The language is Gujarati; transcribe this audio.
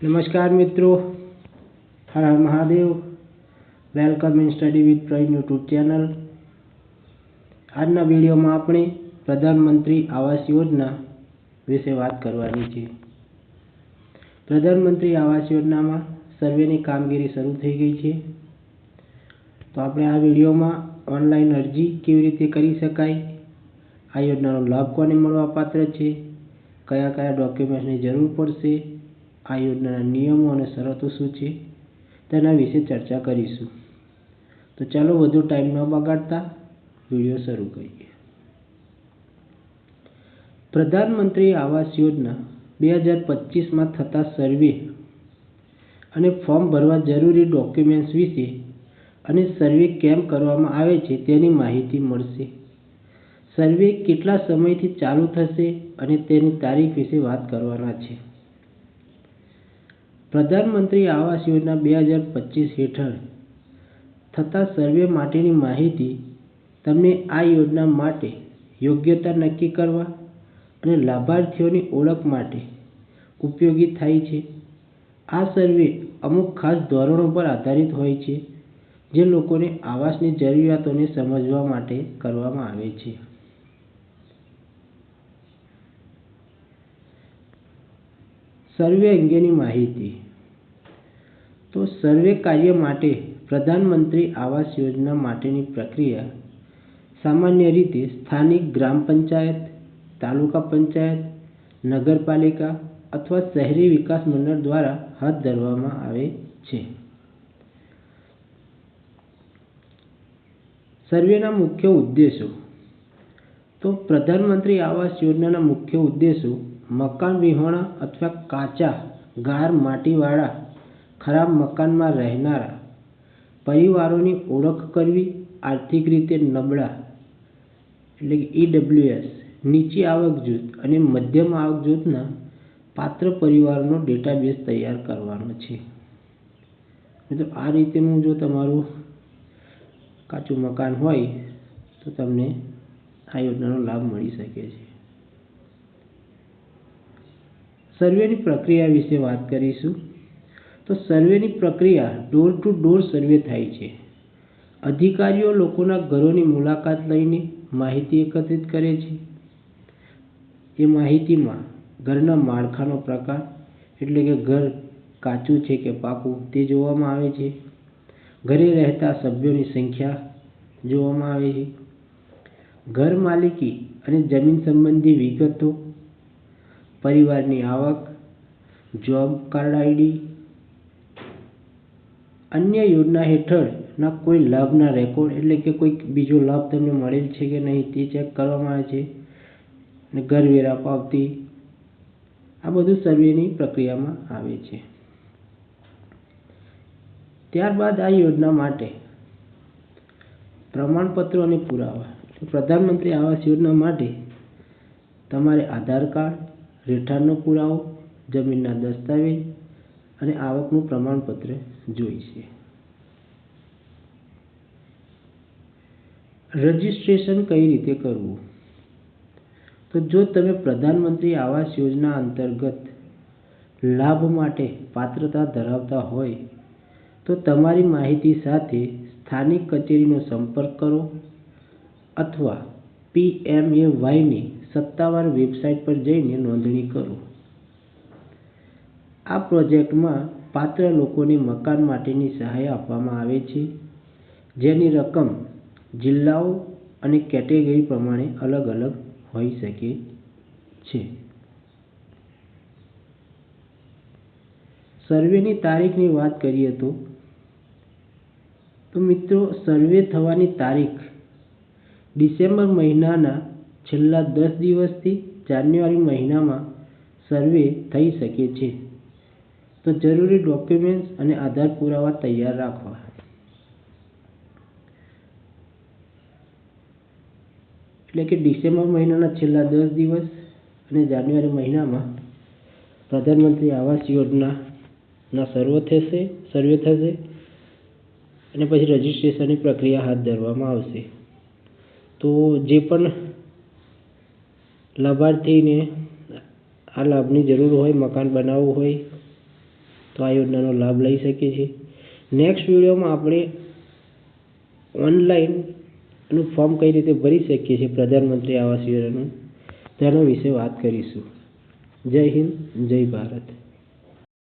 નમસ્કાર મિત્રો, હર હર Mahadev. Welcome in study with Praveen YouTube channel. આજના વિડીયોમાં આપણે પ્રધાનમંત્રી આવાસ યોજના વિશે વાત કરવાની છે. પ્રધાનમંત્રી આવાસ યોજનામાં સર્વેની કામગીરી શરૂ થઈ ગઈ છે. તો આપણે આ વિડીયોમાં ઓનલાઈન અરજી કેવી રીતે કરી શકાય, આ યોજનાનો લાભ કોને મળવાપાત્ર છે, કયા કયા ડોક્યુમેન્ટ્સની જરૂર પડશે, આ યોજનાના નિયમો અને શરતો શું છે તેના વિશે ચર્ચા કરીશું. તો ચાલો વધુ ટાઈમ ન બગાડતા વિડીયો શરૂ કરીએ. પ્રધાનમંત્રી આવાસ યોજના 2025માં થતા સર્વે અને ફોર્મ ભરવા જરૂરી ડોક્યુમેન્ટ્સ વિશે અને સર્વે કેમ કરવામાં આવે છે તેની માહિતી મળશે. સર્વે કેટલા સમયથી ચાલુ થશે અને તેની તારીખ વિશે વાત કરવાના છે. પ્રધાનમંત્રી આવાસ યોજના 2025 હેઠળ થતા સર્વે માટેની માહિતી તમને આ યોજના માટે યોગ્યતા નક્કી કરવા અને લાભાર્થીઓની ઓળખ માટે ઉપયોગી થાય છે. આ સર્વે અમુક ખાસ ધોરણો પર આધારિત હોય છે જે લોકોને આવાસની જરૂરિયાતોને સમજવા માટે કરવામાં આવે છે. સર્વે અંગેની માહિતી. તો સર્વે કાર્ય માટે પ્રધાનમંત્રી આવાસ યોજના માટેની પ્રક્રિયા સામાન્ય રીતે સ્થાનિક ગ્રામ પંચાયત, તાલુકા પંચાયત, નગરપાલિકા અથવા શહેરી વિકાસ મંડળ દ્વારા હાથ ધરવામાં આવે છે. સર્વેના મુખ્ય ઉદ્દેશો. તો પ્રધાનમંત્રી આવાસ યોજનાના મુખ્ય ઉદ્દેશો મકાન વિહોણા અથવા કાચા, ગાર, માટીવાળા, ખરાબ મકાનમાં રહેનારા પરિવારોની ઓળખ કરવી, આર્થિક રીતે નબળા એટલે કે EWS, નીચી આવક જૂથ અને મધ્યમ આવક જૂથના પાત્ર પરિવારોનો ડેટાબેઝ તૈયાર કરવાનો છે. તો આ રીતેનું જો તમારું કાચું મકાન હોય તો તમને આ યોજનાનો લાભ મળી શકે છે. સર્વેની પ્રક્રિયા વિશે વાત કરીશું. તો સર્વેની પ્રક્રિયા ડોર ટુ ડોર સર્વે થાય છે. અધિકારીઓ લોકોના ઘરોની મુલાકાત લઈને માહિતી એકત્રિત કરે છે. એ માહિતીમાં ઘરના માળખાનો પ્રકાર એટલે કે ઘર કાચું છે કે પાકું તે જોવામાં આવે છે. ઘરે રહેતા સભ્યોની સંખ્યા જોવામાં આવે છે. ઘર માલિકી અને જમીન સંબંધી વિગતો, પરિવારની આવક, જોબ કાર્ડ ID, અન્ય યોજના હેઠળના કોઈ લાભના રેકોર્ડ એટલે કે કોઈ બીજો લાભ તમને મળેલ છે કે નહીં તે ચેક કરવામાં આવે છે. અને ઘરવેરા પાવતી, આ બધું સર્વેની પ્રક્રિયામાં આવે છે. ત્યારબાદ આ યોજના માટે પ્રમાણપત્રો અને પુરાવા. પ્રધાનમંત્રી આવાસ યોજના માટે તમારે આધાર કાર્ડ, રહેઠાણનો પુરાવો, જમીનના દસ્તાવેજ અને આવકનું પ્રમાણપત્ર જોઈશે. રજિસ્ટ્રેશન કઈ રીતે કરવું. તો જો તમે પ્રધાનમંત્રી આવાસ યોજના અંતર્ગત લાભ માટે પાત્રતા ધરાવતા હોય તો તમારી માહિતી સાથે સ્થાનિક કચેરીનો સંપર્ક કરો અથવા PMAYની સત્તાવાર વેબસાઇટ પર જઈને નોંધણી કરો. આ પ્રોજેક્ટમાં પાત્ર લોકોને મકાન માટેની સહાય આપવામાં આવે છે, જેની રકમ જિલ્લાઓ અને કેટેગરી પ્રમાણે અલગ અલગ હોઈ શકે છે. સર્વેની તારીખની વાત કરીએ તો મિત્રો સર્વે થવાની તારીખ ડિસેમ્બર મહિનાના છેલ્લા 10 દિવસથી જાન્યુઆરી મહિનામાં સર્વે થઈ શકે છે. તો જરૂરી ડોક્યુમેન્ટ્સ અને આધાર પુરાવા તૈયાર રાખવા. એટલે કે ડિસેમ્બર મહિનાના છેલ્લા 10 દિવસ અને જાન્યુઆરી મહિનામાં પ્રધાનમંત્રી આવાસ યોજનાના સર્વે થશે અને પછી રજિસ્ટ્રેશનની પ્રક્રિયા હાથ ધરવામાં આવશે. તો જે પણ લાભાર્થીને આ લાભની જરૂર હોય, મકાન બનાવવું હોય તો આ યોજનાનો લાભ લઈ શકીએ છીએ. નેક્સ્ટ વિડીયોમાં આપણે ઓનલાઈનનું ફોર્મ કઈ રીતે ભરી શકીએ છીએ પ્રધાનમંત્રી આવાસ યોજનાનું તેના વિશે વાત કરીશું. જય હિન્દ, જય ભારત.